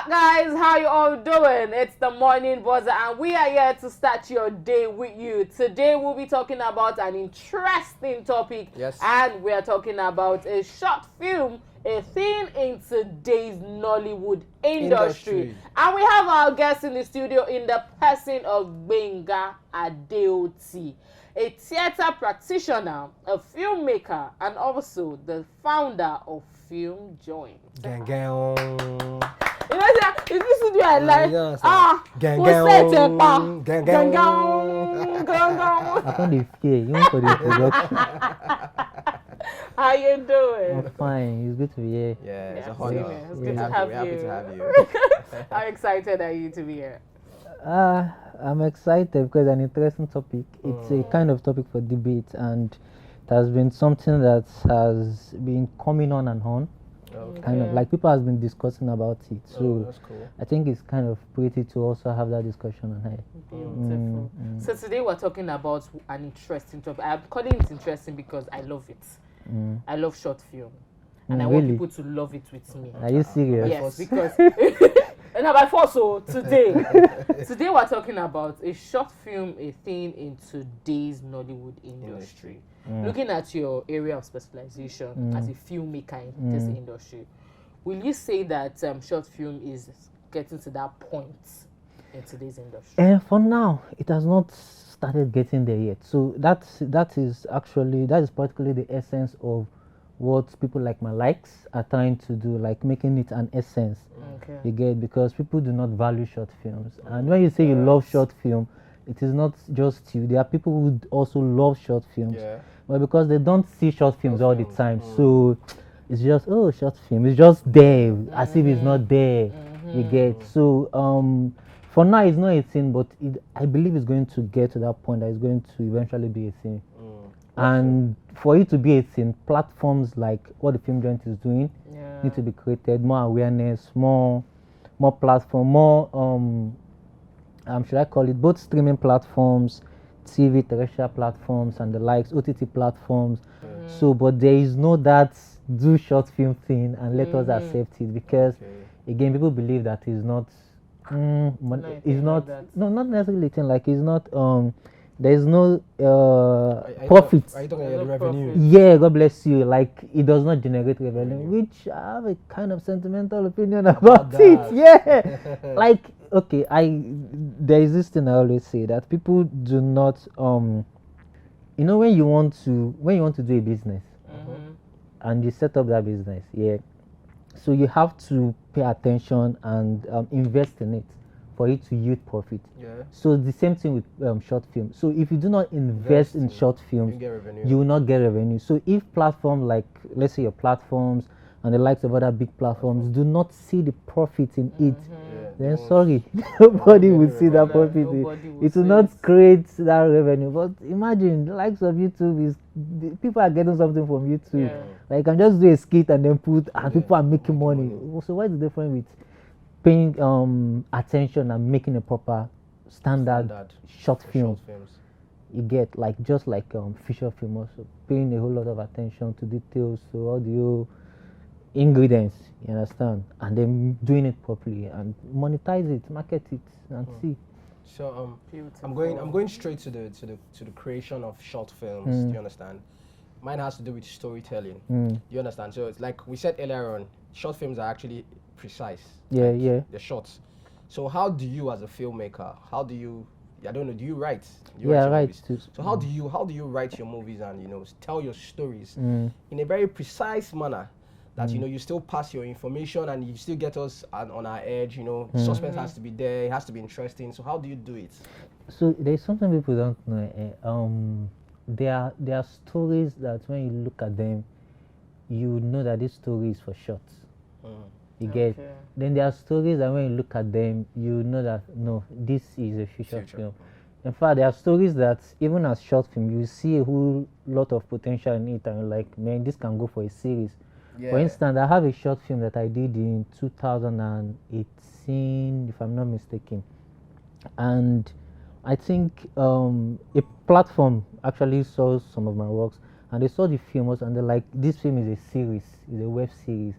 Guys, how you all doing? It's the morning buzzer and we are here to start your day with you. Today we'll be talking about an interesting topic. Yes. And we are talking about a short film, a thing in today's Nollywood industry. And we have our guest in the studio in the person of Benga Adeoti, a theater practitioner, a filmmaker, and also the founder of Film Joint. Gang gang. You know, is this studio I like? Gang who gang. set it pa? Gang Gang gang. gang. I can't be fear. You want for the introduction? How you doing? I'm fine. It's good to be here. Yeah, it's a Same honor. here. It's We're good to happy- have we're happy you. to have you. How excited are you to be here? I'm excited because it's an interesting topic. It's a kind of topic for debate, and it has been something that has been coming on and on. Okay. Kind of like people have been discussing about it. So That's cool. I think it's kind of pretty to also have that discussion on here. Beautiful. So today we're talking about an interesting topic. I'm calling it interesting because I love it. I love short film. And I want Really? people to love it with me. Are you serious? Yes, because and by force. So today we're talking about a short film, a thing in today's Nollywood industry. Looking at your area of specialization as a filmmaker in this industry, will you say that short film is getting to that point in today's industry? And for now, it has not started getting there yet. So that is particularly the essence of what people like my likes are trying to do, like making it an essence. Okay. You get, because people do not value short films. And when you say you love short film, it is not just you. There are people who also love short films. Yeah. But because they don't see short films all the time, so it's just, oh, short film. It's just there, as if it's not there. You get. So for now it's not a thing, but I believe it's going to get to that point that it's going to eventually be a thing. And for it to be a thing, platforms like what the Film Joint is doing need to be created, more awareness, more platform, more should I call it, both streaming platforms, TV, terrestrial platforms, and the likes, OTT platforms. So, but there is no that do short film thing and let us accept it, because again, people believe that it's not, it's not, no, not necessarily a thing, like it's not, there is no profit. Are you talking about the revenue? Yeah, God bless you. Like, it does not generate revenue, which I have a kind of sentimental opinion about it. Yeah. Like, okay, there is this thing I always say, that people do not you know, when you want to do a business and you set up that business, yeah, so you have to pay attention and invest in it for it to yield profit. Yeah. So the same thing with short film. So if you do not invest in short films, You get revenue. you will not get revenue. So if platforms like, let's say your platforms and the likes of other big platforms do not see the profit in it, then sorry, nobody will see that profit. Nobody will It will see not it. create that revenue. But imagine the likes of YouTube the people are getting something from YouTube. Yeah. Like, you can just do a skit and then put, and people are making money. So what is the difference with paying attention and making a proper standard short film? Short films. You get, like, just like feature film also, paying a whole lot of attention to details, to audio, ingredients, you understand, and then doing it properly and monetize it, market it, and see. So Beautiful. I'm going straight to the creation of short films. Do you understand? Mine has to do with storytelling. Do you understand? So it's like we said earlier on, short films are actually precise. Yeah, Like, yeah. they're short. So how do you, as a filmmaker, do you write? Do you Yeah, your right. movies? So how do you write your movies and, you know, tell your stories in a very precise manner that, you know, you still pass your information and you still get us on our edge, you know, suspense has to be there, it has to be interesting. So how do you do it? So there's something people don't know. There are stories that when you look at them, you know that this story is for short. You get. Okay. Then there are stories that when you look at them, you know that no, this is a feature film. In fact, there are stories that even as short film, you see a whole lot of potential in it, and you're like, man, this can go for a series. Yeah. For instance, I have a short film that I did in 2018, if I'm not mistaken, and I think a platform actually saw some of my works, and they saw the film and they're like, this film is a series, is a web series.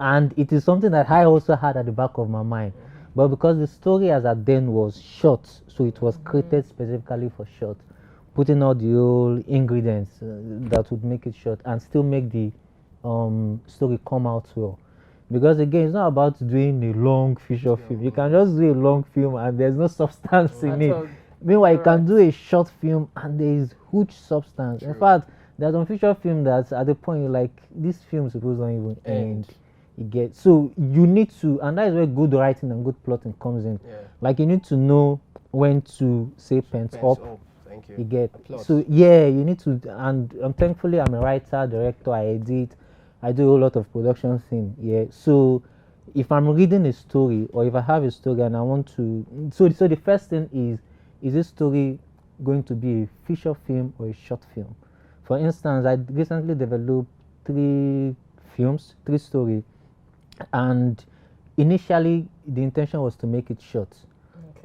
and it is something that I also had at the back of my mind. But because the story as at then was short, so it was created specifically for short, putting all the whole ingredients that would make it short and still make the story come out well. Because again, it's not about doing a long feature film. You can just do a long film and there's no substance in it. Meanwhile, you can do a short film and there is huge substance. In fact, there's some feature film that's at the point you're like, this film is supposed to not even end. You get, so you need to, and that is where good writing and good plotting comes in. Like you need to know when to say pens up. Thank you. You get, so yeah, you need to, and thankfully I'm a writer, director, I edit, I do a lot of production thing. Yeah, so if I'm reading a story or if I have a story and I want to, so the first thing is this story going to be a feature film or a short film? For instance, I recently developed three stories, and initially the intention was to make it short.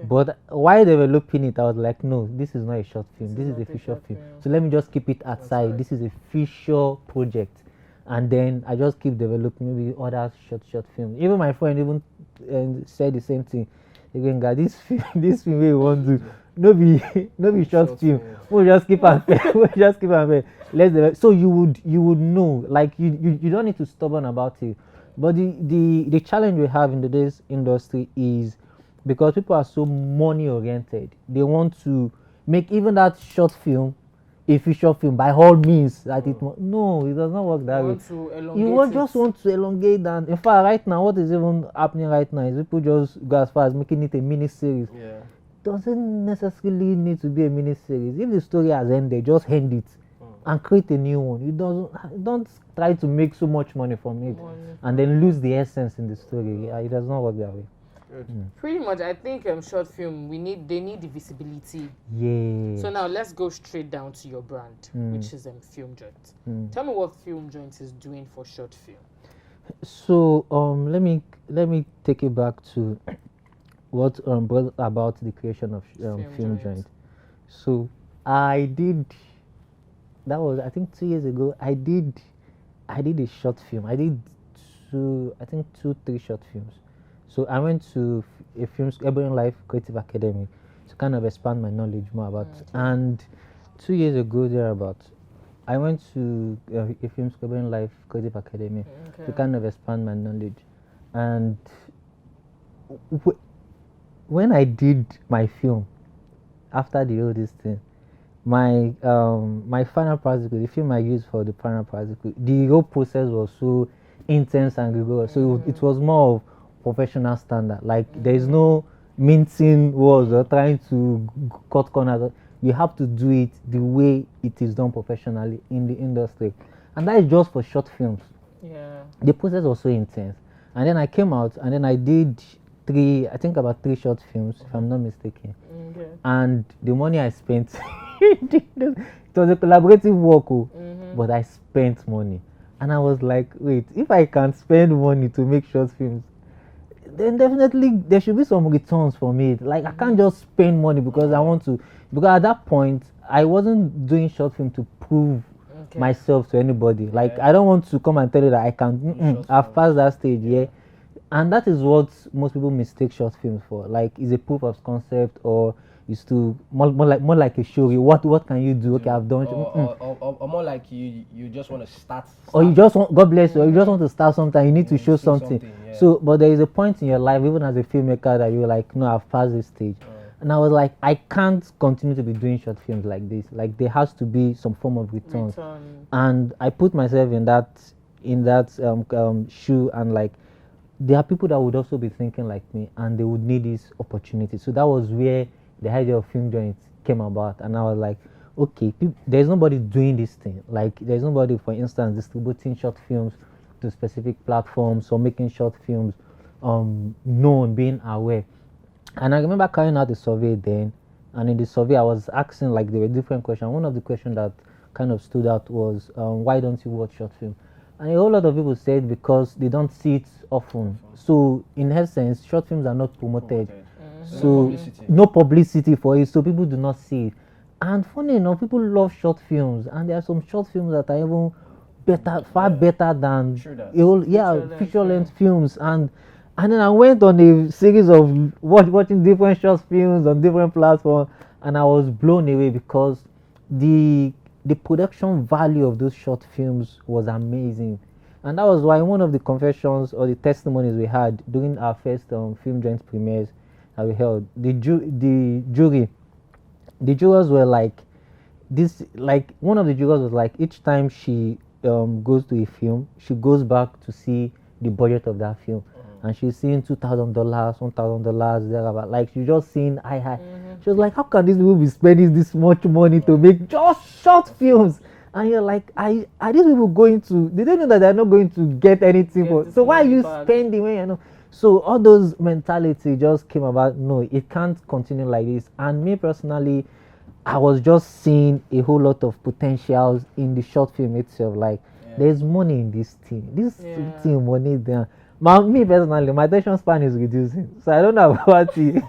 But while developing it, I was like, no, this is not a short film. This is a feature film. So let me just keep it aside. This is a feature project, and then I just keep developing maybe other short films. Even my friend even said the same thing. Again, God, this film we want to no be short film. We'll just keep on we'll just keep on let's develop. So you would know, like you don't need to stubborn about it. But the challenge we have in today's industry is because people are so money oriented, they want to make even that short film a feature film by all means. That it does not work that way. Just want to elongate, and in fact right now what is even happening right now is people just go as far as making it a mini series. Doesn't necessarily need to be a mini series. If the story has ended, just end it and create a new one. You don't try to make so much money from it and then lose the essence in the story. It does not work that way. Pretty much, I think short film they need the visibility. Yeah. So now let's go straight down to your brand, which is Film Joint. Tell me what Film Joint is doing for short film. So let me take it back to what brought about the creation of Film Joint. So I did. That was I think 2 years ago. I did a short film. I did 2-3 short films. So I went to a film Urban Life Creative Academy to kind of expand my knowledge more about. And 2 years ago thereabout, I went to a film Urban Life Creative Academy to kind of expand my knowledge. And when I did my film, after the whole this thing, my final practical, the film I used for the final practical, the whole process was so intense and rigorous. So it was more of professional standard. Like there is no mincing words or trying to cut corners. You have to do it the way it is done professionally in the industry, and that is just for short films. The process was so intense, and then I came out and then I did about three short films, if I'm not mistaken. And the money I spent it was a collaborative work, but I spent money, and I was like, wait, if I can spend money to make short films, then definitely there should be some returns for me. Like I can't just spend money because I want to, because at that point I wasn't doing short film to prove myself to anybody. Like I don't want to come and tell you that I can. I've passed that stage, and that is what most people mistake short films for. Like it's a proof of concept, or is to more like a show. What can you do? Okay, I've done. Or more like you just want to start. Or you just want, God bless you, or you just want to start something. You need to show something. So, but there is a point in your life, even as a filmmaker, that you're like, no, I've passed this stage. And I was like, I can't continue to be doing short films like this. Like there has to be some form of return. And I put myself in that shoe, and like there are people that would also be thinking like me, and they would need this opportunity. So that was where the idea of Film Joint came about, and I was like, okay, there's nobody doing this thing. Like there's nobody, for instance, distributing short films to specific platforms or making short films known, being aware. And I remember carrying out a survey then, and in the survey I was asking, like, there were different questions. One of the questions that kind of stood out was, why don't you watch short film? And a whole lot of people said because they don't see it often. So in essence, short films are not promoted. So no publicity for it, so people do not see it. And funny enough, people love short films, and there are some short films that are even far better than True that. Feature-length, feature-length films. And then I went on a series of watching different short films on different platforms, and I was blown away because the the production value of those short films was amazing. And that was why one of the confessions or the testimonies we had during our first film joint premieres that we held, the jurors were like, this, like one of the jurors was like, each time she goes to a film, she goes back to see the budget of that film, and she's seeing $2,000, $1,000 thereabout. Like she's just seeing high. She was like, how can these people be spending this much money to make just short films? And you're like, are these people going to? They don't know that they're not going to get anything for. So why are you spending when you know? So all those mentality just came about. No, it can't continue like this. And me personally, I was just seeing a whole lot of potentials in the short film itself. Like there's money in this thing. This thing money there. Me personally, my attention span is reducing. So I don't know about you.